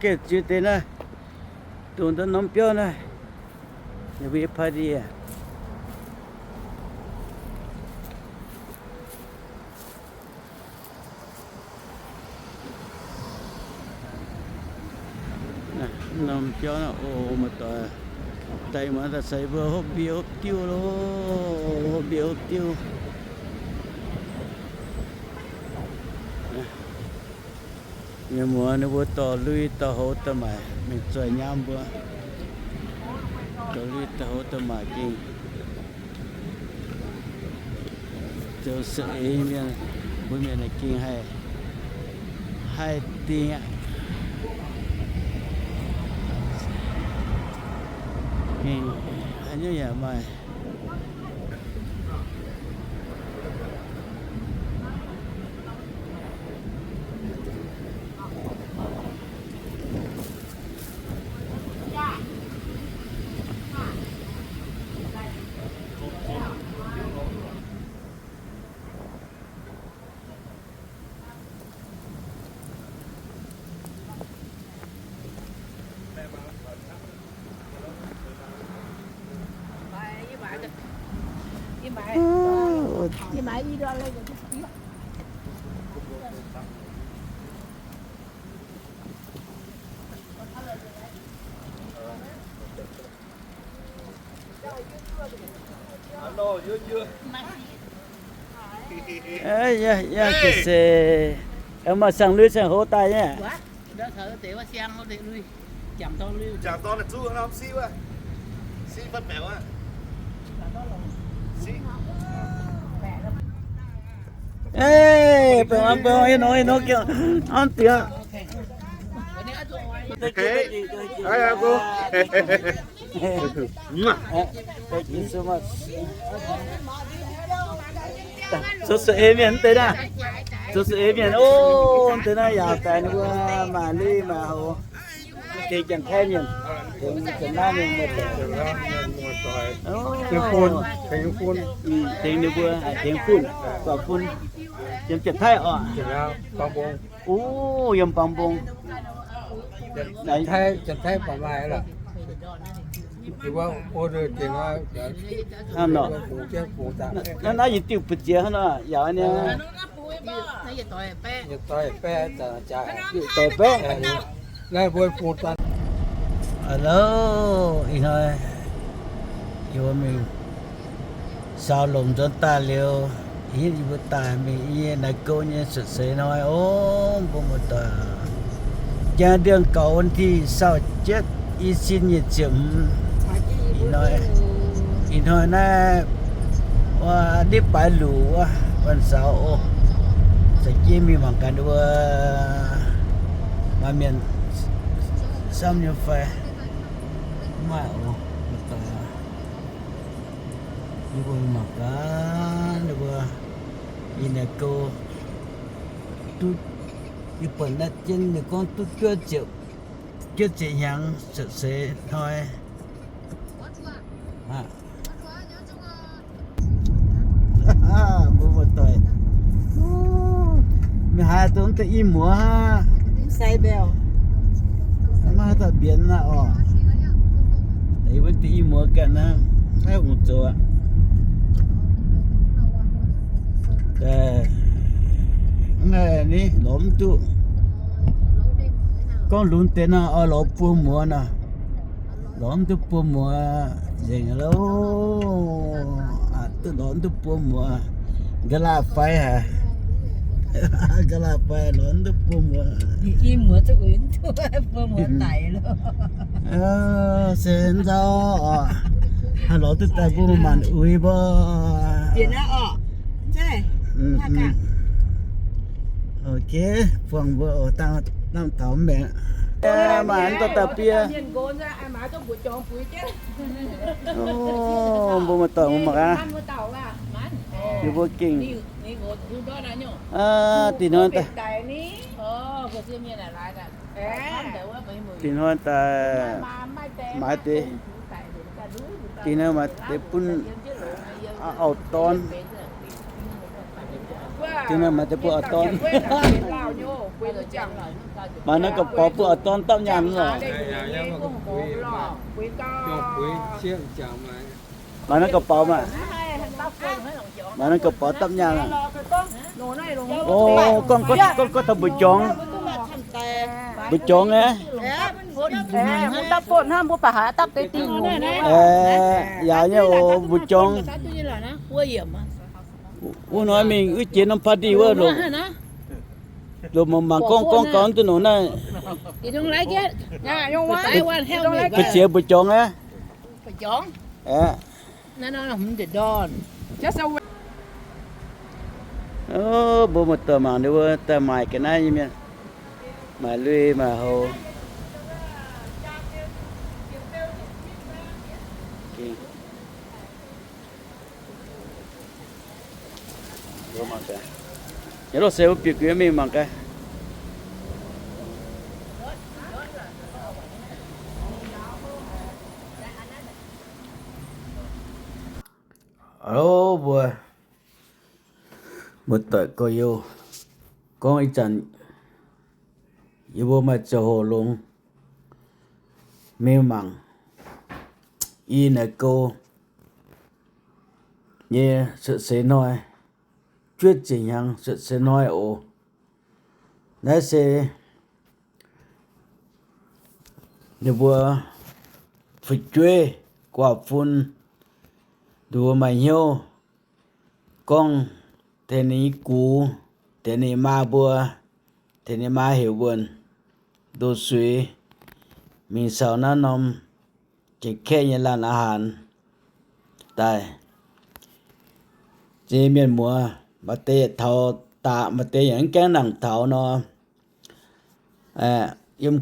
cái chuyện thế này tụi nó nóng piao này nhà bị phá đi à nóng piao nó ô mà tao tay mà ta xây vừa hộp bia hộp tiêu lo hộp bia hộp tiêu nhà mùa nó vừa to lui to hố to mà mình chơi nhám vừa to lui to hố to mà kinh cho sợ ấy miền bữa miền này kinh hai tiếng ạ kinh anh nhớ nhà mày đi mãi đi ra lên rồi tí Alo, chưa. dạ cái xe em mà sang lưới sang hố tay nhé quá đó thở tiểu mà xem nó thì lui chậm to lui Chào to là chú nó không xíu à. Xíu bắt bèo à. Xíu. ê bèo nó kêu ăn tiệt Ai à cô. thank you so much số sự êm miền tới nè số sự êm miền ô tới nè giàu tài nữa mà đi mà hồ thì chẳng thêm miền chẳng nam miền một Tiếng phun. tiếng nữa vừa tiếng phun và phun tiếng chật thay ọ ô yếm bông bông Chật thay bà mai là. Thì qua ô rồi thì à nó nó gì tiêu bự chia nó giàu anh em nó giờ tội bé Nhật tay bé chả. tội bé Này vui phun toàn. hello ý thôi yêu mình sao lồng cho ta liều ý gì bữa ta mình ý là câu như sự sẽ nói ôm bố một tờ cha đường cầu anh thì sao chết ý xin nhiệt chậm ý nói nè và đi bài lũวันเสาร์sẽ chỉมีbằng cả đua mà miền xong như vậy mà ô tờ như vậy mà cả đua ý là cô tu đi bận đặt chân để con tu chưa chịu nhận sự sẽ thôi bố một tuổi mình hai tuần tới im mùa ha say bèo mà ta biến là đấy vẫn tới im mùa cả na hai một chỗ này ní lốm tu con lún tên là ở lốp pua mùa nè lốm tu pua mùa gì lâu tu lốm tu pua mùa cái là phải hả cái là phải lốm tu pua mùa im mùa tôi uyển thôi mùa tẩy luôn sen rau hà lỗ tu tay pua màn uy bơ tiền á thế ok phòng vợ tao tao tao mẹ mà anh có tập bia bố mà tàu mà à như bố kinh tiền hơn ta tiền hơn ta mãi thế tiền hơn mà để pun ao ton cho nên mà tôi bữa ton mà nó có bỏ bữa ton tao nhàn rồi mà nó có bỏ mà nó có bỏ tao nhàn à ô con có tao bự chọn á tao phun ha mua bà tao cái tiền dạ nhá ô bự chọn ô nói mình ước chiến nó phát đi quá rồi rồi mà con tôi nói này thì đừng lấy cái nhà用quá cái chia bự chọn á chọn nó không được đòn bố một tờ mà nữa tờ mày cái này như vậy mà lui mà hồ nhớ đâu xe bị quyến mình bằng cái alo bùa một tuổi cô yêu con ấy chẳng yêu bố mà chờ hồ luôn mê màng y nè cô như sự sẽ nói chuyên trình hàng sự sẽ nói ồ nãy sẽ nếu bữa phải chơi quả phun đùa mày hiếu con thế này cú thế này ma bùa thế này ma hiểu buồn đồ suy mình sợ nó nằm chỉ khe như làอาหารtại chỉ miền mùa mà tê thầu tạ mà tê những cái nặng thầu nó yếm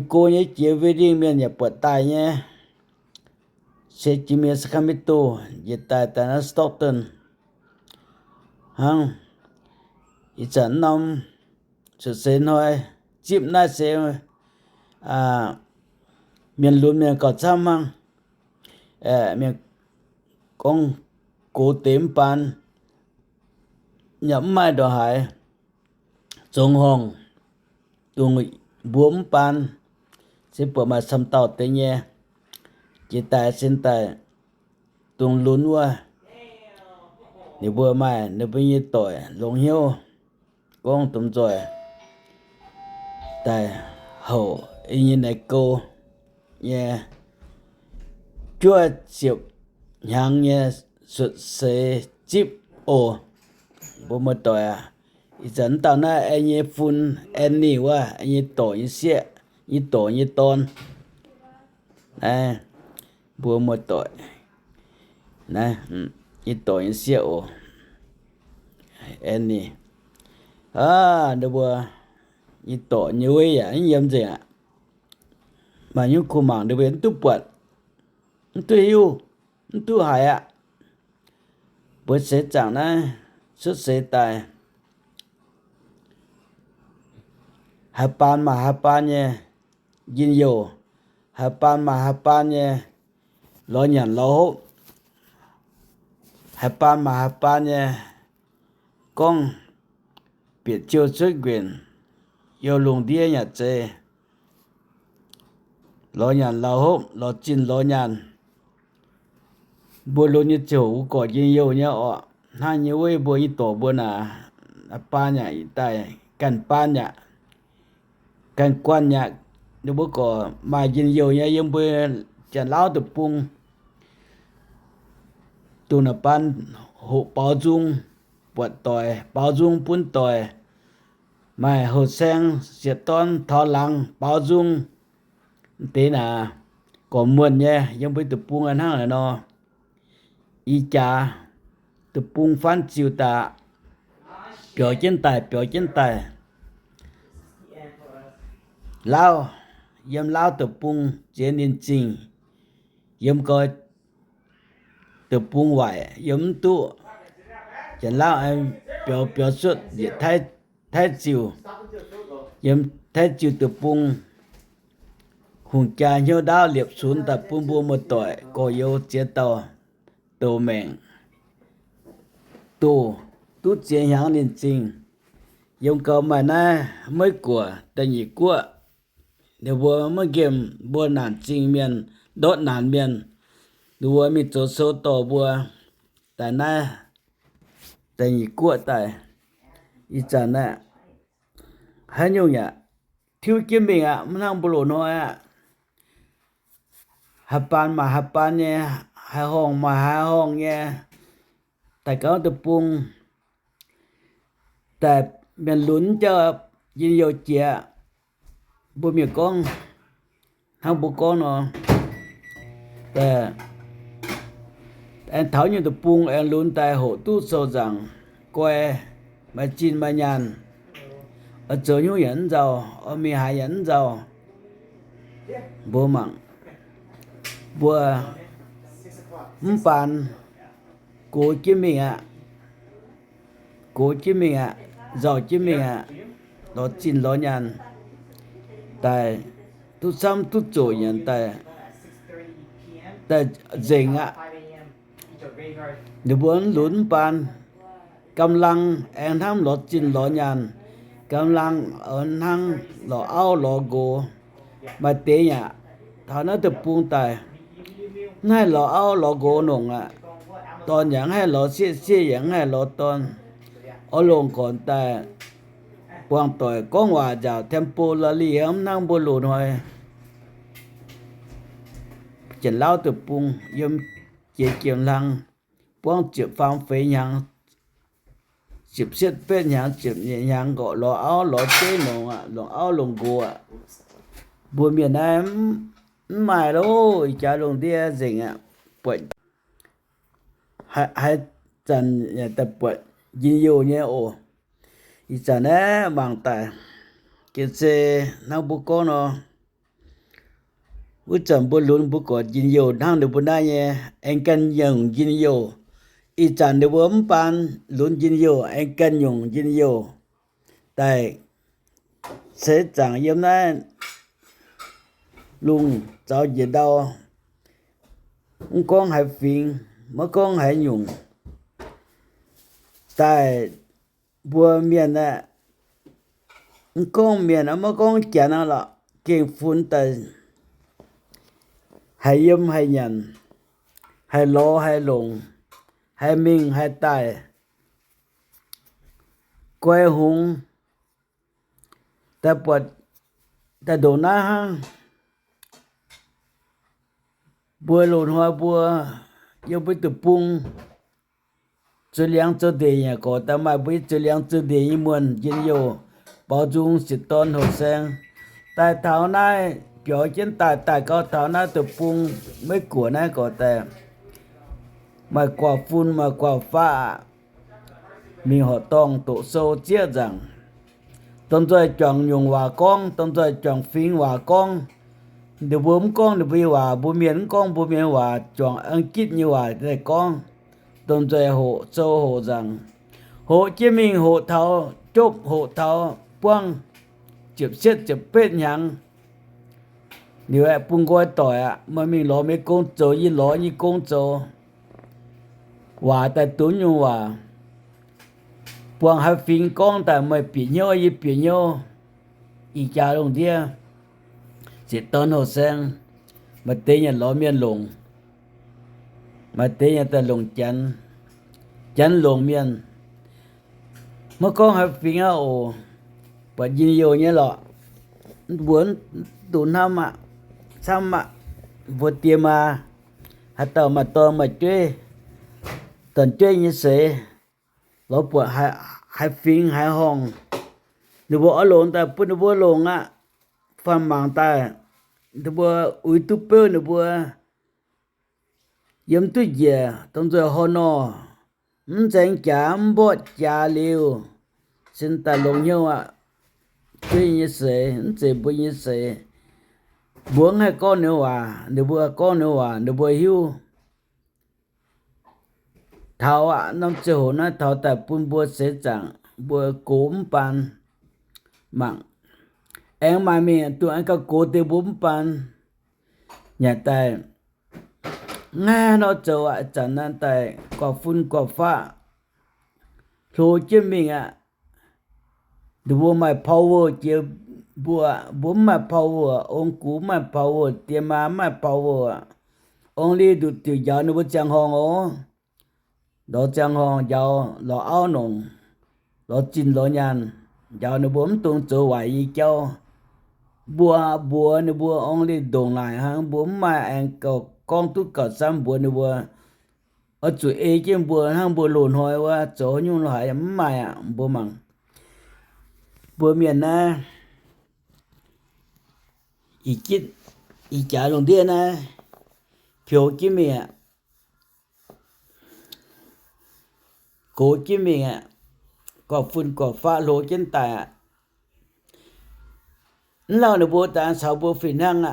cô nhé chỉ về riêng miền nhà bật tài nhé sẽ chỉ miền Sacramento hiện tại tại nó Stockton hăng ý chẳng nằm sự sẽ nói chip na sẽ miền luôn miền cỏ trăm mang miền con cố tím pan nhẫm mai đồ hải trông hồng tuồng buồm pan sẽ bữa mà xăm tàu tới nhé chỉ tại xin tại tuồng lún qua nếu bữa mai nếu bao nhiêu tuổi lông hiếu con tụm rồi tại hậu y như này cô yeah chúa chịu hàng nha xuất sẽ chip ồ bố một tuổi dẫn tao na anh như phun anh đi qua anh như tổ như xe như tổ như tôn này bố một tuổi này như tổ như xe ồ anh đi được bữa như tổ như ấy anh em gì ạ mà những khu mạng được biến túc bật tôi yêu tôi hại ạ bữa sẽ chẳng này xuất sẽ tài hai pan nha yin yo hai pan nha lo nhận lo hốt hai pan nha con biết chiêu xuất quyền yêu lùng đĩa nhà chơi lo nhận lo hốt lo chín lo nhận bữa lúc như chỗ có yin yo nhá ọ hai như vậy bữa như tổ bữa nào pan nhà tại cần pan nhà cần quan nhà nếu bữa có mà yin yo nhá yếm bữa chẳng lao từ pung tu na pan hộ bao dung bột tỏi bao dung bún tỏi mà hồ sen diệt ton thọ lăng bao dung thế là có muôn nha yếm bữa từ pung ăn hàng là nó y cha từ pung phan chiêu ta biểu chân tài lao yếm lao từ pung chế nên trình yếm coi từ pung vải yếm tu chẳng lao em biểu xuất để thái chiêu yếm thái chiêu từ pung hùng cha nhớ đau liệp xuống tập pung bua một tuổi có yêu chế tàu tổ mệnh tổ tu chiến hàng liền trình dùng cầu mà na mới của tại nhị của nếu vừa mới game vừa nản trình miền đốt nản miền vừa mi chỗ số tổ vừa tại na tại nhị của tại ý chẳng nè hay nhiều nhỉ thiếu kiếm mình ạ mình không bổ nói ạ hấp pan nha hai hong mà hai hong nha tại có tập trung tại mình lún cho nhiều chia bố mẹ con không bố con nó tại em tháo những tập trung em lún tại hộ tu sâu rằng quê mà chín mà nhàn ở chỗ nhau dẫn giàu ở mi hai dẫn giàu bố mặn vừa pan cố chí mình ạ giàu chí mình ạ đó chín lo nhàn tại tu xăm tu trội nhàn tại dình ạ nếu muốn lún pan cầm lăng em tham lo chín lo nhàn cầm lăng ở năng lo ao lo gồ mà tế nhá thằng nó tập trung tại ngay lo ao lo gồ nồng ạตอนอย่างให้เราเสียอย่างให้เราตอนเอาลงก่อนแต่วางต่อยก้องว่าจะเทมโปลารีมนั่งบนหลุดหน่อยจะเล่าตัวปุงยมเจียเกียงลังป้องจีบฟังเฟยยังจีบเสียดเป็นยังจีบยังก็รอเอารอเจ้หนงอ่ะรอเอาลงกัวบัวเมียนนั้นไม่รู้จะลงเดียสิงอ่ะปวดให้จันอย่าแต่ปวดยินโยเนี่ยโออีจันเนี่ยบางแต่กินเซนักบุกโนวุจันบุลุนบุกอดยินโยทั้งเดือบได้เนี่ยเอ็งกันยังยินโยอีจันเดือบมปันลุนยินโยเอ็งกันยังยินโยแต่เสจังยามนั้นลุงเจ้าเย็นดาวcon hải phiền mới con hải nhung tại bùa miền nè con miền nó mới con chả nó là kiên phun tại hải yếm hải nhận hải lo hải lùng hải minh hải tài quê hùng ta bật ta đổ na hang bùa lộn hoa bùa yêu biết tập trung cho liang cho đề nhà có ta mà biết cho liang cho đề như muôn dân yêu bảo dung sự tôn hồ sen tại thảo này biểu chiến tại có thảo này tập trung mấy của này cóแต่mà quả phun mà quả pha mình họ tông tổ sâu chia rằng tông tôi chọn dùng hòa con tông tôi chọn phiên hòa con được bốn con được bây hòa bốn miền con bốn miền hòa chọn ăn kít như hòa để con tông tôi hộ sâu hộ rằng hộ chế mình hộ thảo chốt hộ thảo quăng chụp xét chụp pết nhang nếu ai bung coi tỏi ạ mà mình lo mấy con trâu như lo như con trâu hòa tại tuấn như hòa quăng hai phiên con tại mày bị nhau ý cha đồng dia chỉ tôn hồ sen mà tên nhà lo miền lùng mà tên nhà ta lùng chắn lùng miền mà con hai phiên á ồ và nhiều nhé lọ muốn tụ năm ạ sao mà vô tiền mà hạt tàu mà to mà chơi tận chơi như thế nó bỏ hai phiên hai hòn nếu bỏ lộn ta bữa bỏ lộn á phần mạng ta nếu bỏ uy tu bơ nếu bỏ yếm tu về tông rồi hòn nọ chẳng chạm bỏ trả liều xin ta lộn nhau ạ chơi như thế chơi bữa như thế buông hai con nữa à nếu bữa con nữa à nếu bữa hiu thảo ạ năm chiều nó thảo tại bún bữa sẽ chẳng bữa cốm pan mặn em mà mình tụi anh có cố tiêu bún pan nhà tài nghe nó chờ ạ chẳng nên tại quả phun quả pha Hồ Chí Minh the woman power chia bố my power ông cú my power tiêm má my power only do tiểu giáo nó chẳng hong ó đó chẳng hong giáo lo áo nồng lo chín lo nhàn giáo nó bấm tung chỗ hoài gì châu bùa nó bùa only đồng lại hang bố my anh cậu con tu cậu xăm bùa ở chỗ ấy chứ bùa hang bùa lùn hỏiว่าchỗ nhung lo hỏi mày bùa mằng bùa miền na ý chít ý trả lòng tiền na phiếu chí mình cố chí mình có phun có pha lô chân tài lao nó bố ta sao bố phi năng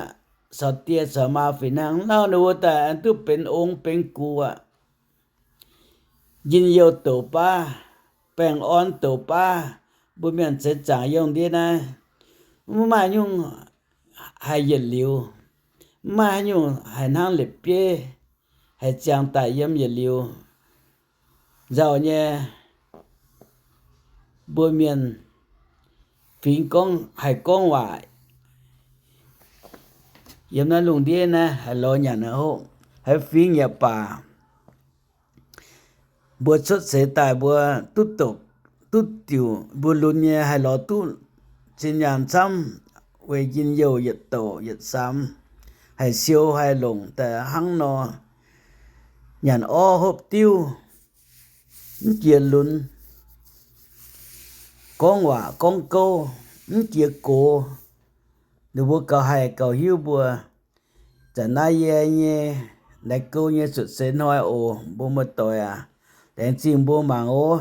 sao tia sao ma phi năng lao nó bố ta tuเป็นองค์เป็นกูยินโยตัวป้าแป้งอ่อนตัวป้าบ่แม่นเสจ่ายองเดียนะมายุ่งให้เย็นเหลียวมายุ่งให้นางเล็บเปียให้จางตายยำเย็นเหลียวเจ้าเนี่ยบ่แม่นฟิงกองให้กองว่ายำนั้นลุงเดียนะให้รอหยังนะโหให้ฟิงอย่าป่าบัวสดเสตายบัวตุ๊ดตกตุ๊ดติวบัวลุนเนี่ยให้รอตุ๊ดจินยามซ้ำเวยินโยหยัดโตหยัดซ้ำให้เสียวให้หลงแต่หังนอหยันอ้อหบติ้วเจียลุนกองว่า con câu chia cổ được bữa cầu hay cầu hiếu bữa chả nay nhé đại cô nhé sụt sen nói ồ bố mất tội đến chim bố màng ố